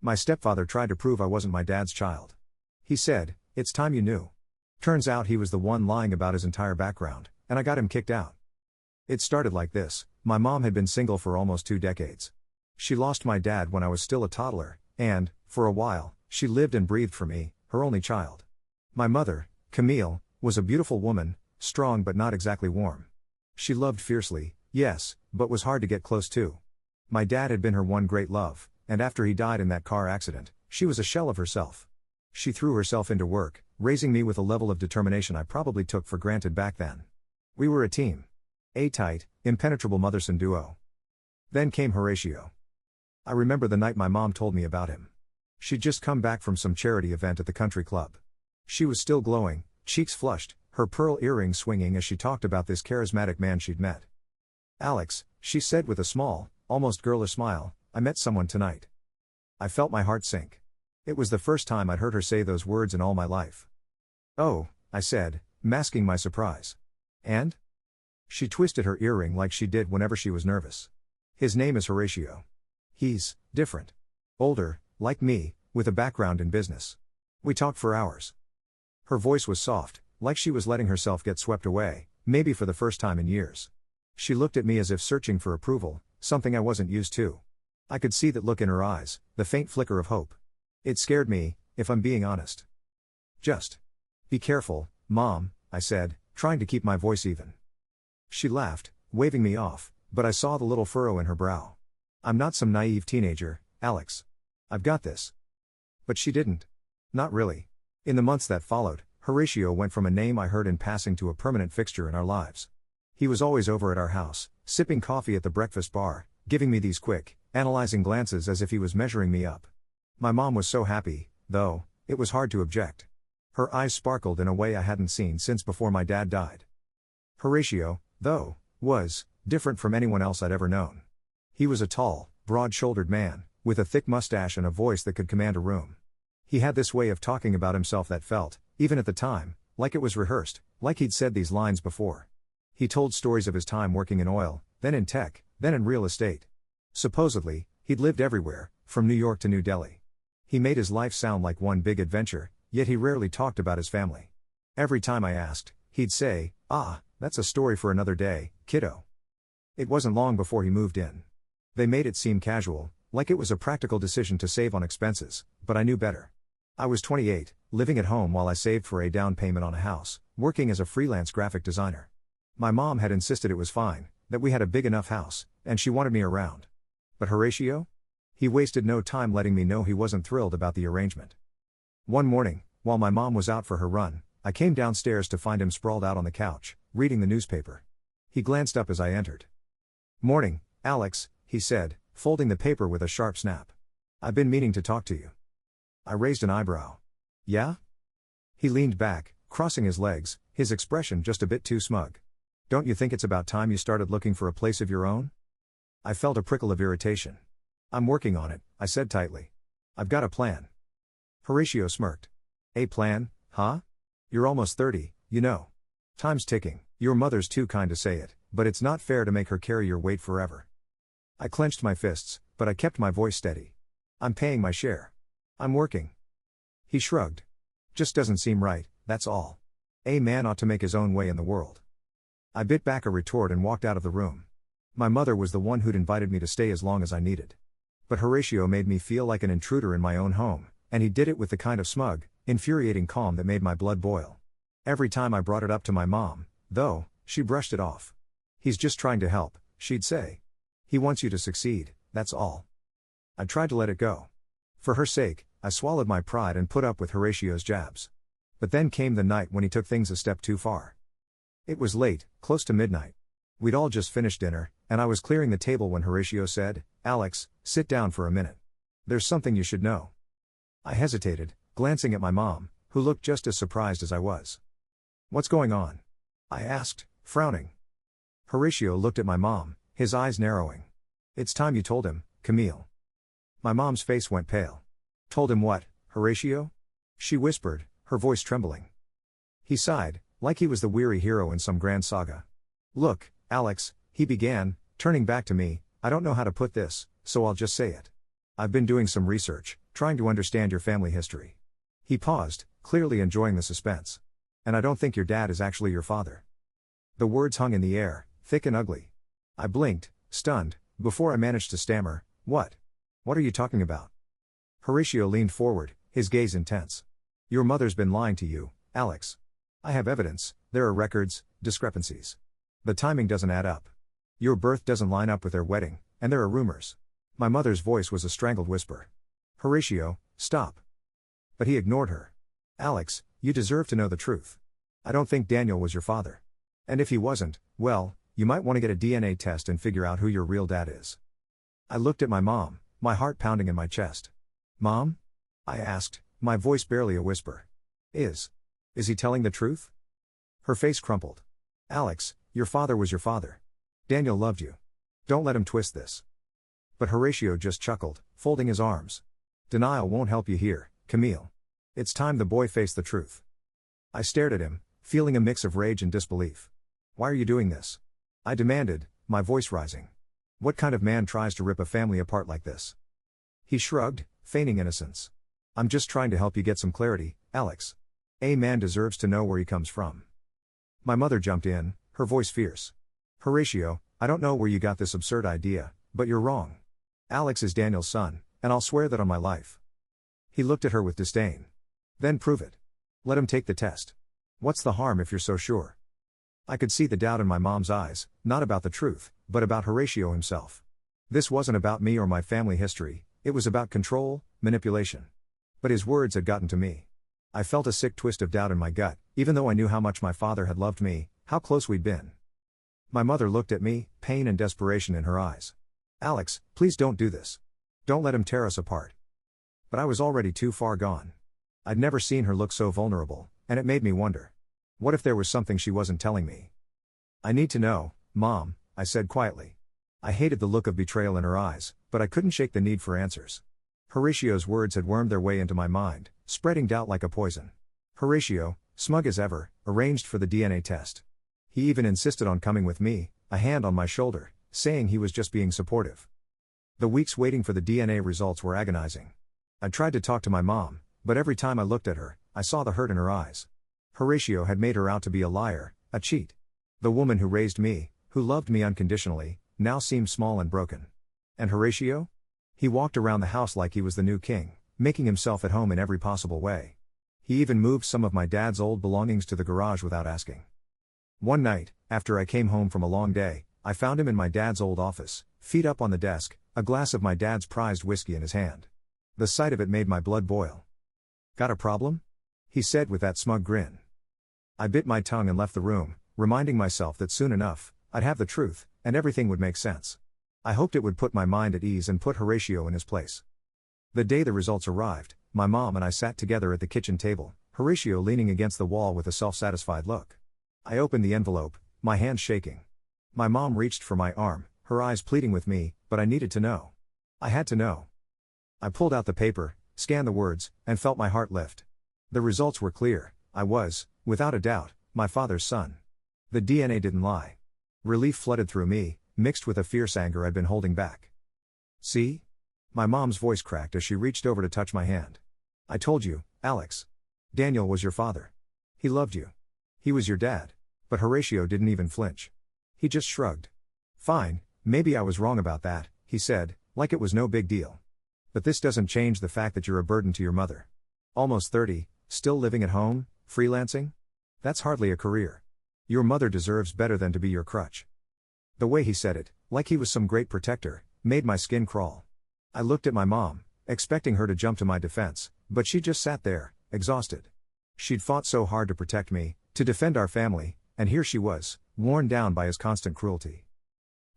My stepfather tried to prove I wasn't my dad's child. He said, "It's time you knew." Turns out he was the one lying about his entire background, and I got him kicked out. It started like this. My mom had been single for almost 2 decades. She lost my dad when I was still a toddler, and, for a while, she lived and breathed for me, her only child. My mother, Camille, was a beautiful woman, strong but not exactly warm. She loved fiercely, yes, but was hard to get close to. My dad had been her one great love, and after he died in that car accident, she was a shell of herself. She threw herself into work, raising me with a level of determination I probably took for granted back then. We were a team. A tight, impenetrable mother-son duo. Then came Horatio. I remember the night my mom told me about him. She'd just come back from some charity event at the country club. She was still glowing, cheeks flushed, her pearl earrings swinging as she talked about this charismatic man she'd met. "Alex," she said with a small, almost girlish smile, "I met someone tonight." I felt my heart sink. It was the first time I'd heard her say those words in all my life. "Oh," I said, masking my surprise. "And?" She twisted her earring like she did whenever she was nervous. "His name is Horatio. He's different. Older, like me, with a background in business." We talked for hours. Her voice was soft, like she was letting herself get swept away, maybe for the first time in years. She looked at me as if searching for approval, something I wasn't used to. I could see that look in her eyes, the faint flicker of hope. It scared me, if I'm being honest. "Just be careful, Mom," I said, trying to keep my voice even. She laughed, waving me off, but I saw the little furrow in her brow. "I'm not some naive teenager, Alex. I've got this." But she didn't. Not really. In the months that followed, Horatio went from a name I heard in passing to a permanent fixture in our lives. He was always over at our house, sipping coffee at the breakfast bar, giving me these quick, analyzing glances as if he was measuring me up. My mom was so happy, though, it was hard to object. Her eyes sparkled in a way I hadn't seen since before my dad died. Horatio, though, was different from anyone else I'd ever known. He was a tall, broad-shouldered man, with a thick mustache and a voice that could command a room. He had this way of talking about himself that felt, even at the time, like it was rehearsed, like he'd said these lines before. He told stories of his time working in oil, then in tech, then in real estate. Supposedly, he'd lived everywhere, from New York to New Delhi. He made his life sound like one big adventure, yet he rarely talked about his family. Every time I asked, he'd say, "Ah, that's a story for another day, kiddo." It wasn't long before he moved in. They made it seem casual, like it was a practical decision to save on expenses, but I knew better. I was 28, living at home while I saved for a down payment on a house, working as a freelance graphic designer. My mom had insisted it was fine, that we had a big enough house, and she wanted me around. But Horatio? He wasted no time letting me know he wasn't thrilled about the arrangement. One morning, while my mom was out for her run, I came downstairs to find him sprawled out on the couch, reading the newspaper. He glanced up as I entered. "Morning, Alex," he said, folding the paper with a sharp snap. "I've been meaning to talk to you." I raised an eyebrow. "Yeah?" He leaned back, crossing his legs, his expression just a bit too smug. "Don't you think it's about time you started looking for a place of your own?" I felt a prickle of irritation. "I'm working on it," I said tightly. "I've got a plan." Horatio smirked. "A plan, huh? You're almost 30, you know. Time's ticking. Your mother's too kind to say it, but it's not fair to make her carry your weight forever." I clenched my fists, but I kept my voice steady. "I'm paying my share. I'm working." He shrugged. "Just doesn't seem right, that's all. A man ought to make his own way in the world." I bit back a retort and walked out of the room. My mother was the one who'd invited me to stay as long as I needed. But Horatio made me feel like an intruder in my own home, and he did it with the kind of smug, infuriating calm that made my blood boil. Every time I brought it up to my mom, though, she brushed it off. "He's just trying to help," she'd say. "He wants you to succeed, that's all." I tried to let it go. For her sake, I swallowed my pride and put up with Horatio's jabs. But then came the night when he took things a step too far. It was late, close to midnight. We'd all just finished dinner, and I was clearing the table when Horatio said, "Alex, sit down for a minute. There's something you should know." I hesitated, glancing at my mom, who looked just as surprised as I was. "What's going on?" I asked, frowning. Horatio looked at my mom, his eyes narrowing. "It's time you told him, Camille." My mom's face went pale. "Told him what, Horatio?" she whispered, her voice trembling. He sighed, like he was the weary hero in some grand saga. "Look, Alex," he began, turning back to me, "I don't know how to put this, so I'll just say it. I've been doing some research, trying to understand your family history. He paused, clearly enjoying the suspense. And I don't think your dad is actually your father. The words hung in the air, thick and ugly. I blinked, stunned, before I managed to stammer, "What? What are you talking about?" Horatio leaned forward, his gaze intense. "Your mother's been lying to you, Alex. I have evidence, there are records, discrepancies. The timing doesn't add up. Your birth doesn't line up with their wedding, and there are rumors." My mother's voice was a strangled whisper. "Horatio, stop." But he ignored her. "Alex, you deserve to know the truth. I don't think Daniel was your father. And if he wasn't, well, you might want to get a DNA test and figure out who your real dad is." I looked at my mom, my heart pounding in my chest. "Mom?" I asked, my voice barely a whisper. Is he telling the truth?" Her face crumpled. "Alex, your father was your father. Daniel loved you. Don't let him twist this." But Horatio just chuckled, folding his arms. "Denial won't help you here, Camille. It's time the boy faced the truth." I stared at him, feeling a mix of rage and disbelief. "Why are you doing this?" I demanded, my voice rising. "What kind of man tries to rip a family apart like this?" He shrugged, feigning innocence. "I'm just trying to help you get some clarity, Alex. A man deserves to know where he comes from." My mother jumped in, her voice fierce. "Horatio, I don't know where you got this absurd idea, but you're wrong. Alex is Daniel's son, and I'll swear that on my life." He looked at her with disdain. "Then prove it. Let him take the test. What's the harm if you're so sure?" I could see the doubt in my mom's eyes, not about the truth, but about Horatio himself. This wasn't about me or my family history, it was about control, manipulation. But his words had gotten to me. I felt a sick twist of doubt in my gut, even though I knew how much my father had loved me, how close we'd been. My mother looked at me, pain and desperation in her eyes. "Alex, please don't do this. Don't let him tear us apart." But I was already too far gone. I'd never seen her look so vulnerable, and it made me wonder. What if there was something she wasn't telling me? "I need to know, Mom," I said quietly. I hated the look of betrayal in her eyes, but I couldn't shake the need for answers. Horatio's words had wormed their way into my mind, spreading doubt like a poison. Horatio, smug as ever, arranged for the DNA test. He even insisted on coming with me, a hand on my shoulder, saying he was just being supportive. The weeks waiting for the DNA results were agonizing. I tried to talk to my mom, but every time I looked at her, I saw the hurt in her eyes. Horatio had made her out to be a liar, a cheat. The woman who raised me, who loved me unconditionally, now seemed small and broken. And Horatio? He walked around the house like he was the new king, making himself at home in every possible way. He even moved some of my dad's old belongings to the garage without asking. One night, after I came home from a long day, I found him in my dad's old office, feet up on the desk, a glass of my dad's prized whiskey in his hand. The sight of it made my blood boil. "Got a problem?" he said with that smug grin. I bit my tongue and left the room, reminding myself that soon enough, I'd have the truth, and everything would make sense. I hoped it would put my mind at ease and put Horatio in his place. The day the results arrived, my mom and I sat together at the kitchen table, Horatio leaning against the wall with a self-satisfied look. I opened the envelope, my hands shaking. My mom reached for my arm, her eyes pleading with me, but I needed to know. I had to know. I pulled out the paper, scanned the words, and felt my heart lift. The results were clear. I was, without a doubt, my father's son. The DNA didn't lie. Relief flooded through me, mixed with a fierce anger I'd been holding back. "See?" My mom's voice cracked as she reached over to touch my hand. "I told you, Alex. Daniel was your father. He loved you. He was your dad." But Horatio didn't even flinch. He just shrugged. "Fine, maybe I was wrong about that," he said, like it was no big deal. "But this doesn't change the fact that you're a burden to your mother. Almost 30, still living at home, freelancing? That's hardly a career. Your mother deserves better than to be your crutch." The way he said it, like he was some great protector, made my skin crawl. I looked at my mom, expecting her to jump to my defense, but she just sat there, exhausted. She'd fought so hard to protect me, to defend our family, and here she was, worn down by his constant cruelty.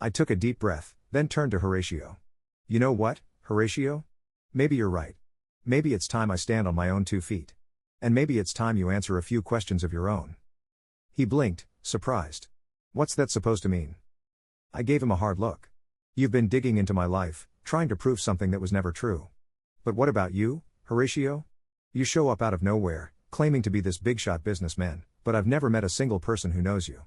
I took a deep breath, then turned to Horatio. "You know what, Horatio? Maybe you're right. Maybe it's time I stand on my own 2 feet. And maybe it's time you answer a few questions of your own." He blinked, surprised. "What's that supposed to mean?" I gave him a hard look. "You've been digging into my life, trying to prove something that was never true. But what about you, Horatio? You show up out of nowhere, claiming to be this big-shot businessman, but I've never met a single person who knows you.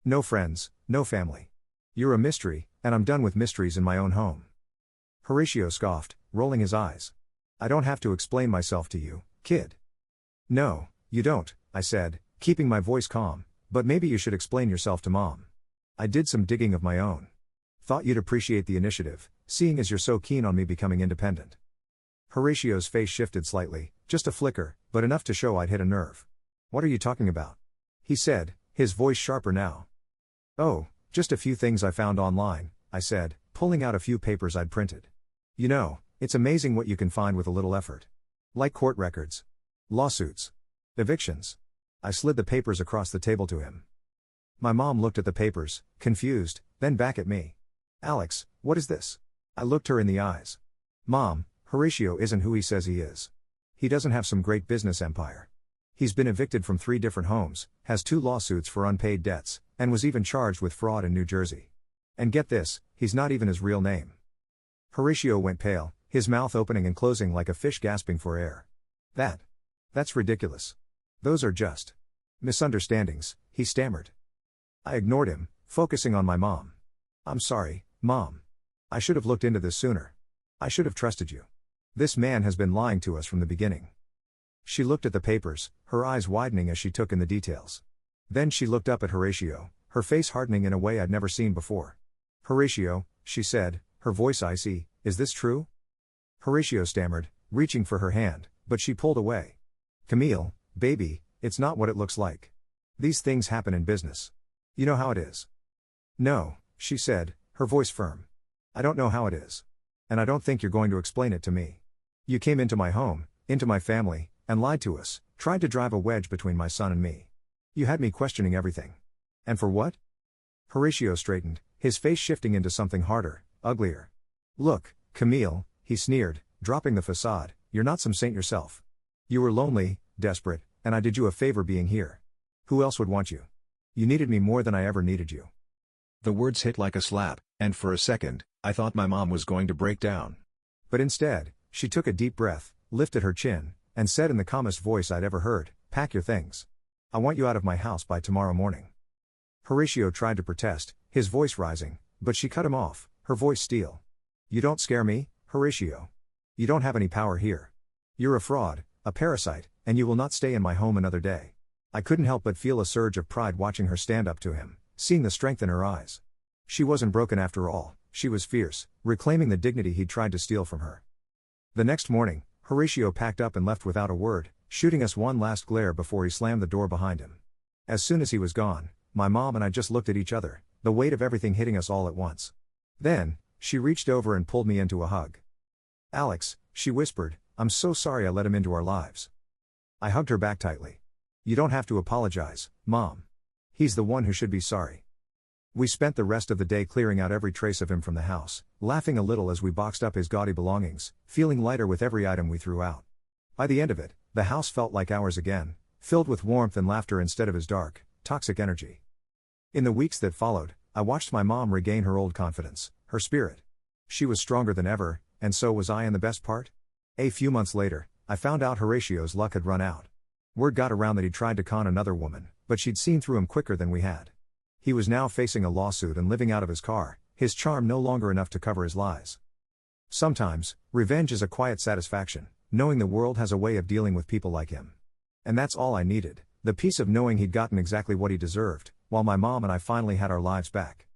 No friends, no family. You're a mystery, and I'm done with mysteries in my own home." Horatio scoffed, rolling his eyes. I don't have to explain myself to you, kid. No, you don't, I said, keeping my voice calm, but maybe you should explain yourself to Mom. I did some digging of my own. Thought you'd appreciate the initiative, seeing as you're so keen on me becoming independent. Horatio's face shifted slightly, just a flicker, but enough to show I'd hit a nerve. What are you talking about? He said, his voice sharper now. Oh, just a few things I found online, I said, pulling out a few papers I'd printed. You know, it's amazing what you can find with a little effort. Like court records. Lawsuits. Evictions. I slid the papers across the table to him. My mom looked at the papers, confused, then back at me. Alex, what is this? I looked her in the eyes. Mom, Horatio isn't who he says he is. He doesn't have some great business empire. He's been evicted from 3 different homes, has 2 lawsuits for unpaid debts, and was even charged with fraud in New Jersey. And get this, he's not even his real name. Horatio went pale, his mouth opening and closing like a fish gasping for air. That's ridiculous. Those are just misunderstandings, he stammered. I ignored him, focusing on my mom. I'm sorry, Mom. I should have looked into this sooner. I should have trusted you. This man has been lying to us from the beginning. She looked at the papers, her eyes widening as she took in the details. Then she looked up at Horatio, her face hardening in a way I'd never seen before. Horatio, she said, her voice icy, is this true? Horatio stammered, reaching for her hand, but she pulled away. Camille, baby, it's not what it looks like. These things happen in business. You know how it is. No, she said, her voice firm. I don't know how it is. And I don't think you're going to explain it to me. You came into my home, into my family, and lied to us, tried to drive a wedge between my son and me. You had me questioning everything. And for what? Horatio straightened, his face shifting into something harder, uglier. Look, Camille, he sneered, dropping the facade, you're not some saint yourself. You were lonely, desperate, and I did you a favor being here. Who else would want you? You needed me more than I ever needed you. The words hit like a slap, and for a second, I thought my mom was going to break down. But instead, she took a deep breath, lifted her chin, and said in the calmest voice I'd ever heard, pack your things. I want you out of my house by tomorrow morning. Horatio tried to protest, his voice rising, but she cut him off, her voice steel. You don't scare me, Horatio. You don't have any power here. You're a fraud, a parasite, and you will not stay in my home another day. I couldn't help but feel a surge of pride watching her stand up to him, seeing the strength in her eyes. She wasn't broken after all, she was fierce, reclaiming the dignity he'd tried to steal from her. The next morning, Horatio packed up and left without a word, shooting us one last glare before he slammed the door behind him. As soon as he was gone, my mom and I just looked at each other, the weight of everything hitting us all at once. Then, she reached over and pulled me into a hug. Alex, she whispered, I'm so sorry I let him into our lives. I hugged her back tightly. You don't have to apologize, Mom. He's the one who should be sorry. We spent the rest of the day clearing out every trace of him from the house, laughing a little as we boxed up his gaudy belongings, feeling lighter with every item we threw out. By the end of it, the house felt like ours again, filled with warmth and laughter instead of his dark, toxic energy. In the weeks that followed, I watched my mom regain her old confidence, her spirit. She was stronger than ever, and so was I, and the best part? A few months later, I found out Horatio's luck had run out. Word got around that he'd tried to con another woman, but she'd seen through him quicker than we had. He was now facing a lawsuit and living out of his car, his charm no longer enough to cover his lies. Sometimes, revenge is a quiet satisfaction, knowing the world has a way of dealing with people like him. And that's all I needed, the peace of knowing he'd gotten exactly what he deserved, while my mom and I finally had our lives back.